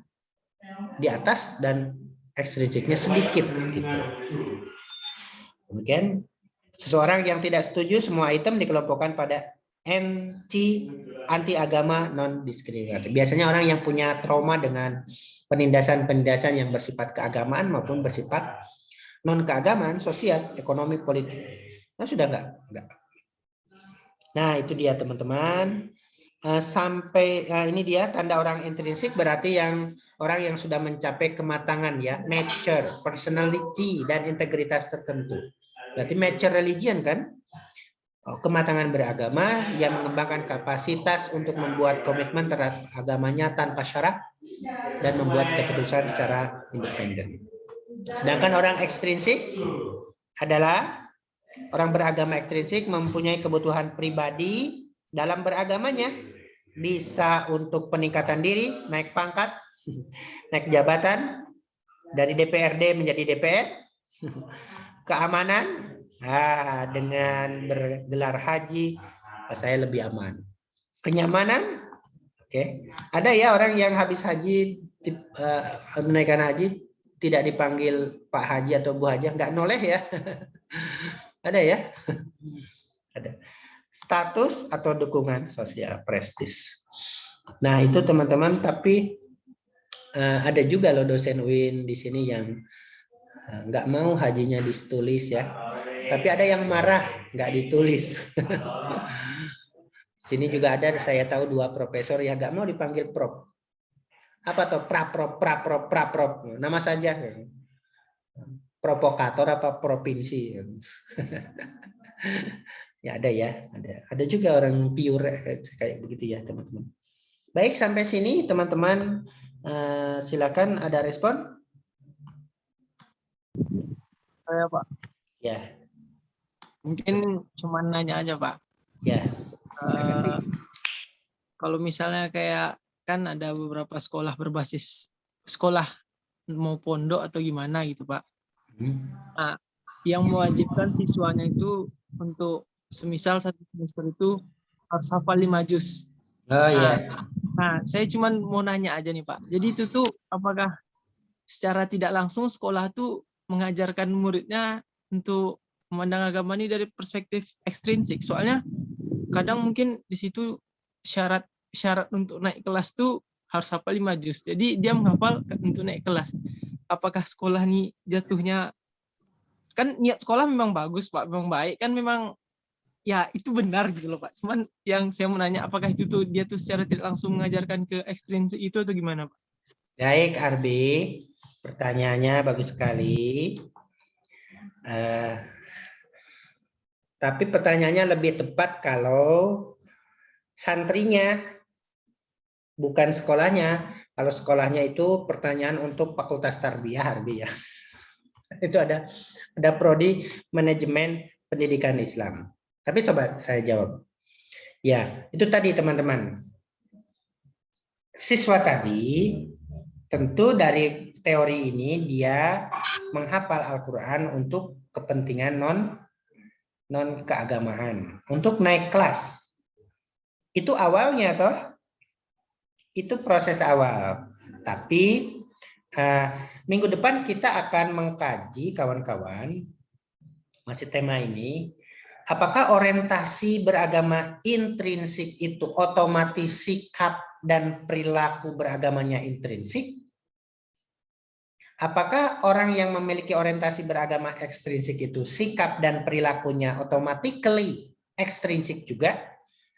di atas dan ekstrinsiknya sedikit gitu. Kemudian seseorang yang tidak setuju semua item dikelompokkan pada anti agama non diskriminatif. Biasanya orang yang punya trauma dengan penindasan-penindasan yang bersifat keagamaan maupun bersifat non keagamaan, sosial, ekonomi, politik. Nah, sudah enggak. Nah, itu dia teman-teman. Sampai ini dia tanda orang intrinsik, berarti orang yang sudah mencapai kematangan ya, mature, personality dan integritas tertentu. Berarti mature religion kan? Kematangan beragama yang mengembangkan kapasitas untuk membuat komitmen terhadap agamanya tanpa syarat dan membuat keputusan secara independen. Sedangkan orang ekstrinsik adalah orang beragama ekstrinsik mempunyai kebutuhan pribadi dalam beragamanya, bisa untuk peningkatan diri, naik pangkat, naik jabatan, dari DPRD menjadi DPR, keamanan, dengan bergelar haji, saya lebih aman. Kenyamanan, oke. Ada ya orang yang habis haji, menaikkan haji, tidak dipanggil Pak Haji atau Bu Haji, nggak noleh ya. Ada ya? Ada. Status atau dukungan sosial, prestis. Nah, itu teman-teman, tapi ada juga loh dosen UIN di sini yang nggak mau hajinya ditulis ya. Tapi ada yang marah nggak ditulis. Sini juga ada, saya tahu 2 profesor yang nggak mau dipanggil prof. Apa tuh praprof, nama saja. Provokator apa provinsi. Ya ada ya, ada juga orang pure kayak begitu ya teman-teman. Baik, sampai sini teman-teman, silakan ada respon. Saya Pak, Ya, mungkin cuma nanya aja Pak. ya. Kalau misalnya kayak kan ada beberapa sekolah berbasis sekolah mau pondok atau gimana gitu Pak. Nah, yang mewajibkan siswanya itu untuk semisal 1 semester itu harus hafal 5 juz. Oh ya. Nah, saya cuma mau nanya aja nih Pak. Jadi itu tuh apakah secara tidak langsung sekolah tuh mengajarkan muridnya untuk memandang agama ini dari perspektif ekstrinsik? Soalnya kadang mungkin di situ syarat untuk naik kelas tuh harus hafal 5 juz. Jadi dia menghafal untuk naik kelas. Apakah sekolah nih jatuhnya, kan niat sekolah memang bagus Pak, memang baik kan, memang ya itu benar gitu loh Pak. Cuman yang saya mau nanya, apakah itu tuh dia tuh secara tidak langsung mengajarkan ke ekstrinsik itu atau gimana Pak? Baik Arbi, pertanyaannya bagus sekali. Tapi pertanyaannya lebih tepat kalau santrinya, bukan sekolahnya. Kalau sekolahnya itu pertanyaan untuk Fakultas Tarbiyah Arbi ya. Itu ada prodi manajemen pendidikan Islam. Tapi sobat, saya jawab. Ya, itu tadi teman-teman. Siswa tadi tentu dari teori ini dia menghafal Al-Qur'an untuk kepentingan non keagamaan, untuk naik kelas. Itu awalnya toh. Itu proses awal. Tapi minggu depan kita akan mengkaji kawan-kawan, masih tema ini, apakah orientasi beragama intrinsik itu otomatis sikap dan perilaku beragamanya intrinsik? Apakah orang yang memiliki orientasi beragama ekstrinsik itu sikap dan perilakunya automatically ekstrinsik juga?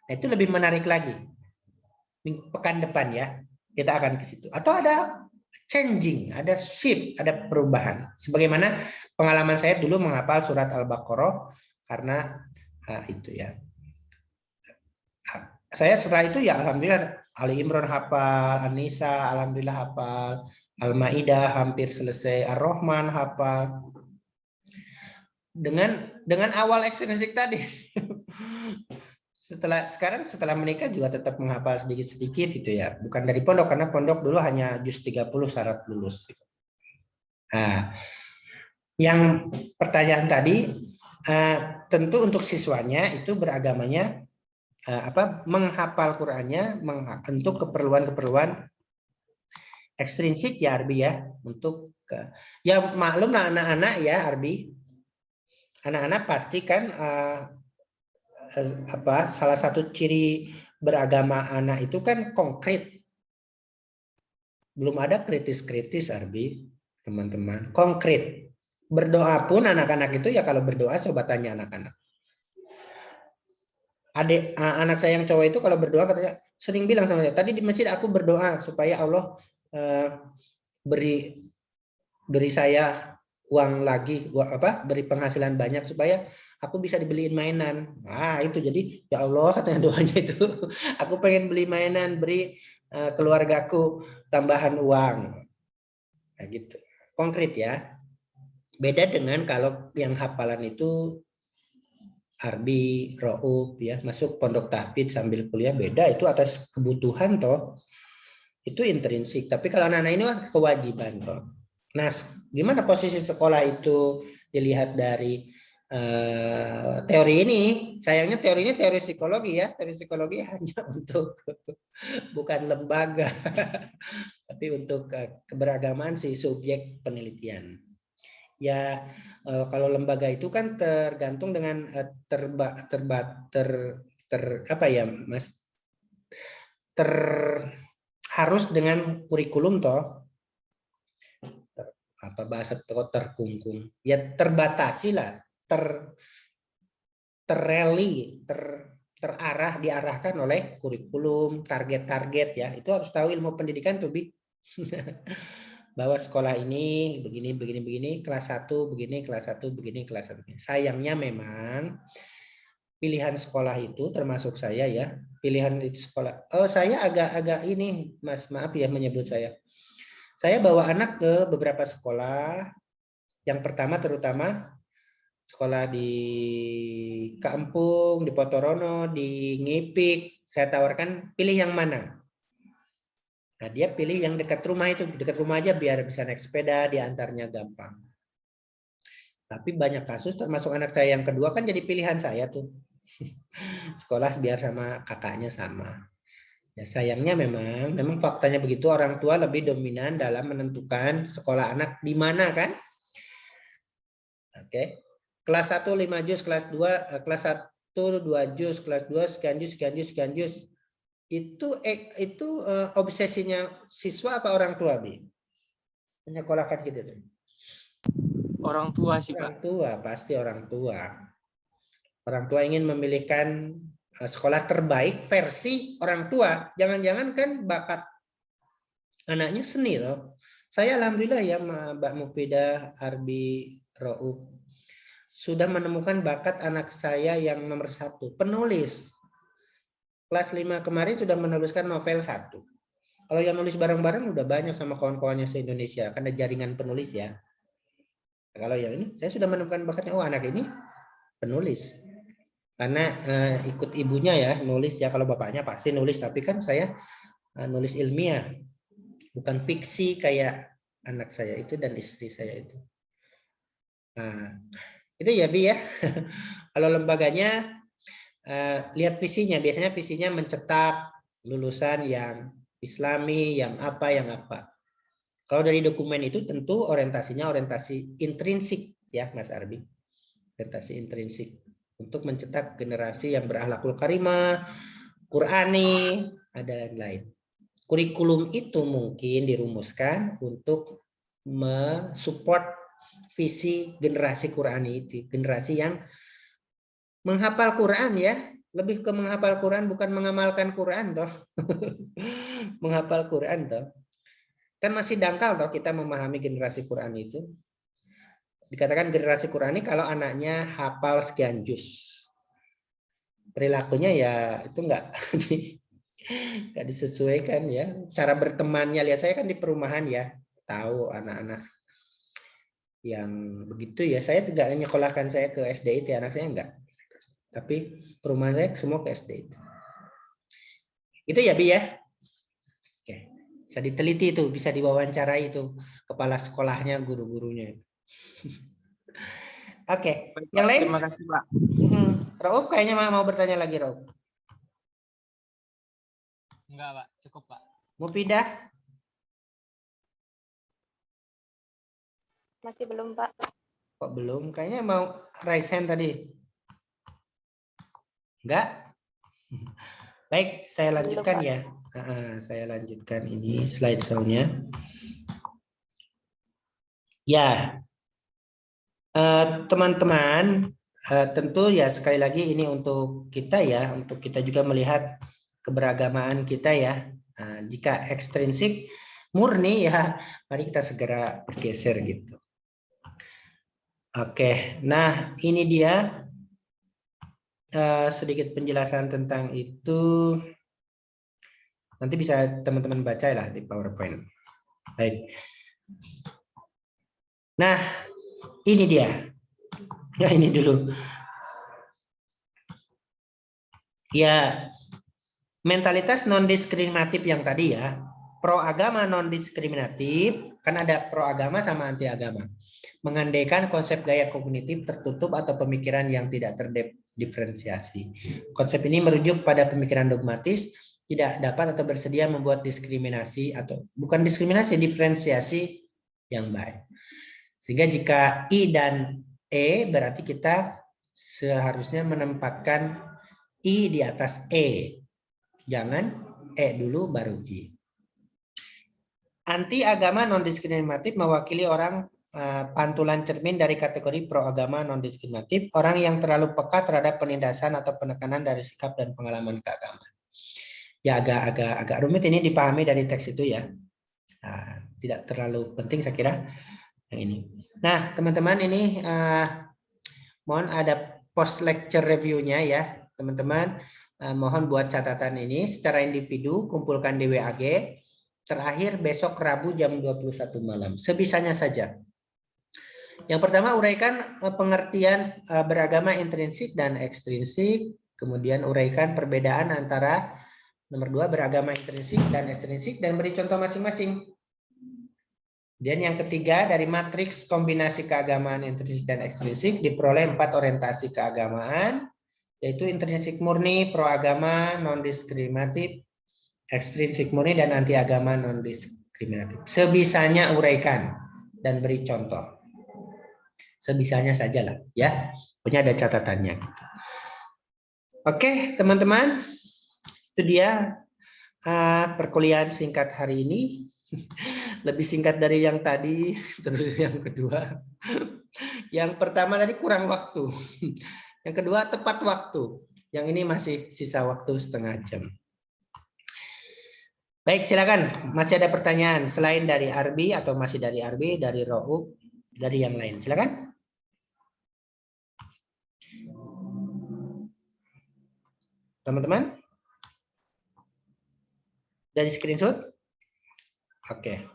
Nah, itu lebih menarik lagi. Pekan depan ya, kita akan ke situ. Atau ada changing, ada shift, ada perubahan. Sebagaimana pengalaman saya dulu menghafal surat Al-Baqarah karena itu ya. Saya setelah itu ya alhamdulillah Ali Imran hafal, An-Nisa alhamdulillah hafal, Al-Maidah hampir selesai, Ar-Rahman hafal. Dengan awal ekstrinsik tadi. setelah menikah juga tetap menghafal sedikit-sedikit gitu ya. Bukan dari pondok, karena pondok dulu hanya juz 30 syarat lulus gitu. Nah, yang pertanyaan tadi tentu untuk siswanya itu beragamanya menghafal Qur'annya untuk keperluan-keperluan ekstrinsik ya Arbi ya, untuk ya maklum lah anak-anak ya Arbi. Anak-anak pasti kan salah satu ciri beragama anak itu kan konkret. Belum ada kritis-kritis Arbi, teman-teman. Konkret. Berdoa pun anak-anak itu ya, kalau berdoa coba tanya anak-anak. Anak saya yang cowok itu kalau berdoa katanya sering bilang sama saya, tadi di masjid aku berdoa supaya Allah beri saya uang lagi, beri penghasilan banyak supaya aku bisa dibeliin mainan. Nah itu jadi ya Allah katanya doanya itu, aku pengen beli mainan, beri keluargaku tambahan uang. Nah gitu, konkret ya. Beda dengan kalau yang hafalan itu Arbi, Ro'ub ya, masuk pondok tahfidz sambil kuliah, beda itu atas kebutuhan toh. Itu intrinsik. Tapi kalau anak-anak ini kewajiban toh. Nah, gimana posisi sekolah itu dilihat dari teori ini? Sayangnya teori ini teori psikologi ya. Teori psikologi hanya untuk bukan lembaga, tapi untuk keberagaman si subjek penelitian. Ya kalau lembaga itu kan tergantung dengan harus dengan kurikulum toh, bahasa terkungkung ya, terbatasi lah, terarah, diarahkan oleh kurikulum, target-target ya. Itu harus tahu ilmu pendidikan tuh Bi. Bahwa sekolah ini begini, kelas 1 begini, kelas 1 begini, kelas 1 begini. Sayangnya memang pilihan sekolah itu termasuk saya ya, pilihan itu sekolah. Oh, saya agak ini, Mas, maaf ya menyebut saya. Saya bawa anak ke beberapa sekolah. Yang pertama terutama sekolah di Kampung, di Potorono, di Ngipik. Saya tawarkan pilih yang mana. Nah, dia pilih yang dekat rumah itu, dekat rumah aja biar bisa naik sepeda, diantarnya gampang. Tapi banyak kasus, termasuk anak saya yang kedua kan jadi pilihan saya tuh. Sekolah biar sama kakaknya sama. Ya, sayangnya memang faktanya begitu, orang tua lebih dominan dalam menentukan sekolah anak di mana kan. Oke. Kelas 1 5 juz, kelas 2 kelas 1 2 juz, kelas 2 sekian juz. Itu obsesinya siswa apa orang tua, Bi? Menyekolahkan gitu tuh. Orang tua sih, Orang Pak. tua, pasti orang tua. Orang tua ingin memilihkan sekolah terbaik versi orang tua. Jangan-jangan kan bakat anaknya seni loh. Saya alhamdulillah ya Mbak Mufidah, Arbi, Ro'ub sudah menemukan bakat anak saya yang nomor 1, penulis. Kelas 5 kemarin sudah menuliskan novel 1. Kalau yang nulis bareng-bareng udah banyak sama kawan-kawannya se-Indonesia, karena jaringan penulis ya. Kalau yang ini, saya sudah menemukan bakatnya, oh anak ini penulis. Karena ikut ibunya ya, nulis ya. Kalau bapaknya pasti nulis, tapi kan saya nulis ilmiah. Bukan fiksi kayak anak saya itu dan istri saya itu. Nah, itu ya Bi ya. Kalau lembaganya, lihat visinya, biasanya visinya mencetak lulusan yang Islami, yang apa. Kalau dari dokumen itu tentu orientasinya orientasi intrinsik ya Mas Arbi, orientasi intrinsik untuk mencetak generasi yang berakhlakul karimah, Qurani, ada yang lain. Kurikulum itu mungkin dirumuskan untuk mensupport visi generasi Qurani itu, generasi yang menghafal Quran ya, lebih ke menghafal Quran bukan mengamalkan Quran toh. Menghafal Quran toh. Kan masih dangkal toh kita memahami generasi Quran itu. Dikatakan generasi Quran ini kalau anaknya hafal sekian juz. Perilakunya ya itu enggak disesuaikan ya. Cara bertemannya, lihat saya kan di perumahan ya, tahu anak-anak yang begitu ya. Saya tidak nyekolahkan saya ke SD itu, anak saya enggak. Tapi perumahan saya semua ke SD. Itu ya Bi ya. Oke. Bisa diteliti itu, bisa diwawancarai itu kepala sekolahnya, guru-gurunya. Oke. Baik, Yang Pak. lain? Terima kasih, Pak. Rauf kayaknya mau bertanya lagi, Rauf. Enggak, Pak. Cukup, Pak. Mau pindah? Masih belum, Pak. Kok belum? Kayaknya mau raise hand tadi. Enggak? Baik, saya lanjutkan Pak. ya. Saya lanjutkan ini slide show-nya. Ya, teman-teman, tentu ya sekali lagi ini untuk kita ya, untuk kita juga melihat keberagamaan kita ya. Jika ekstrinsik murni ya, mari kita segera bergeser gitu. Oke, nah ini dia sedikit penjelasan tentang itu. Nanti bisa teman-teman baca lah di PowerPoint. Baik. Nah, ini dia. Ya, ini dulu. Ya, mentalitas non-diskriminatif yang tadi ya. Pro agama non-diskriminatif, kan ada pro agama sama anti agama. Mengandaikan konsep gaya kognitif tertutup atau pemikiran yang tidak terdiferensiasi. Konsep ini merujuk pada pemikiran dogmatis, tidak dapat atau bersedia membuat diskriminasi atau bukan diskriminasi, diferensiasi yang baik. Sehingga jika I dan E berarti kita seharusnya menempatkan I di atas E. Jangan E dulu baru I. Anti agama non-diskriminatif mewakili orang pantulan cermin dari kategori pro agama non-diskriminatif, orang yang terlalu peka terhadap penindasan atau penekanan dari sikap dan pengalaman keagamaan. Ya agak rumit ini dipahami dari teks itu ya. Tidak terlalu penting saya kira yang ini. Nah teman-teman ini mohon ada post lecture review-nya ya teman-teman. Mohon buat catatan ini secara individu, kumpulkan di WAG. Terakhir besok Rabu jam 21 malam. Sebisanya saja. Yang pertama uraikan pengertian beragama intrinsik dan ekstrinsik. Kemudian uraikan perbedaan antara nomor 2 beragama intrinsik dan ekstrinsik dan beri contoh masing-masing. Dan yang ketiga dari matriks kombinasi keagamaan intrinsik dan ekstrinsik diperoleh 4 orientasi keagamaan, yaitu intrinsik murni, pro agama, non-diskriminatif, ekstrinsik murni, dan anti agama non-diskriminatif. Sebisanya uraikan dan beri contoh. Sebisanya sajalah ya. Punya ada catatannya. Oke teman-teman, itu dia perkuliahan singkat hari ini. Lebih singkat dari yang tadi, terus yang kedua. Yang pertama tadi kurang waktu. Yang kedua tepat waktu. Yang ini masih sisa waktu setengah jam. Baik, silakan. Masih ada pertanyaan selain dari Arbi atau masih dari Arbi, dari Ro'ub, dari yang lain. Silakan. Teman-teman? Dari screenshot? Oke.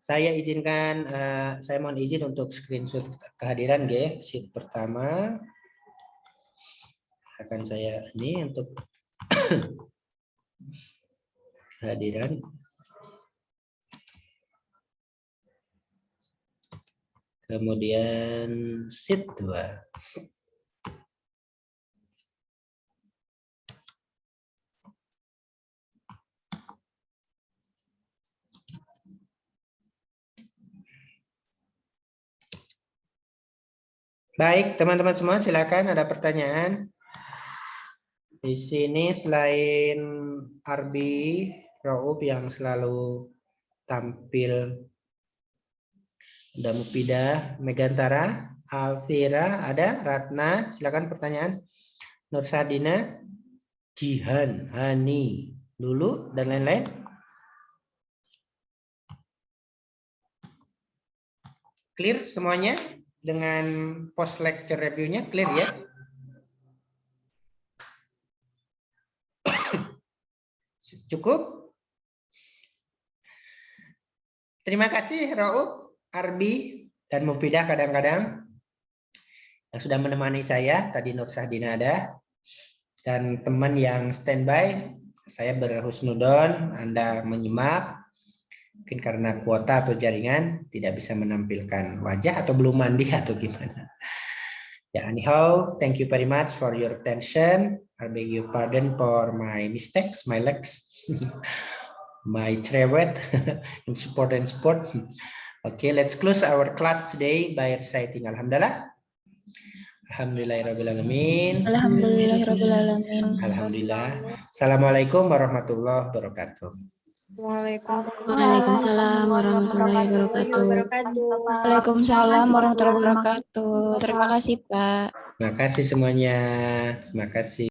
Saya izinkan, saya mohon izin untuk screenshot kehadiran G, sheet pertama. Akan saya ini untuk kehadiran. Kemudian sheet 2. Baik, teman-teman semua silakan ada pertanyaan. Di sini selain Arbi, Ro'ub yang selalu tampil, ada Mufidah, Megantara, Alvira, ada Ratna, silakan pertanyaan. Nur Sadina, Jihan, Hani, Lulu, dan lain-lain. Clear semuanya dengan post lecture review-nya, clear ya? Cukup? Terima kasih Rauf, Arbi, dan Mufidah kadang-kadang. yang sudah menemani saya. Tadi Nur Sahdina ada. Dan teman yang standby, saya berhusnudon, Anda menyimak. Mungkin karena kuota atau jaringan tidak bisa menampilkan wajah atau belum mandi atau gimana. Ya, anyhow, thank you very much for your attention. I beg your pardon for my mistakes, my legs, my cerewet in sport and sport. Okay, let's close our class today by reciting Alhamdulillah. Alhamdulillahirrahmanirrahim. Alhamdulillahirrahmanirrahim. Alhamdulillah. Assalamualaikum warahmatullahi wabarakatuh. Waalaikumsalam warahmatullahi wabarakatuh. Waalaikumsalam warahmatullahi wabarakatuh. Terima kasih, Pak. Terima kasih semuanya. Terima kasih.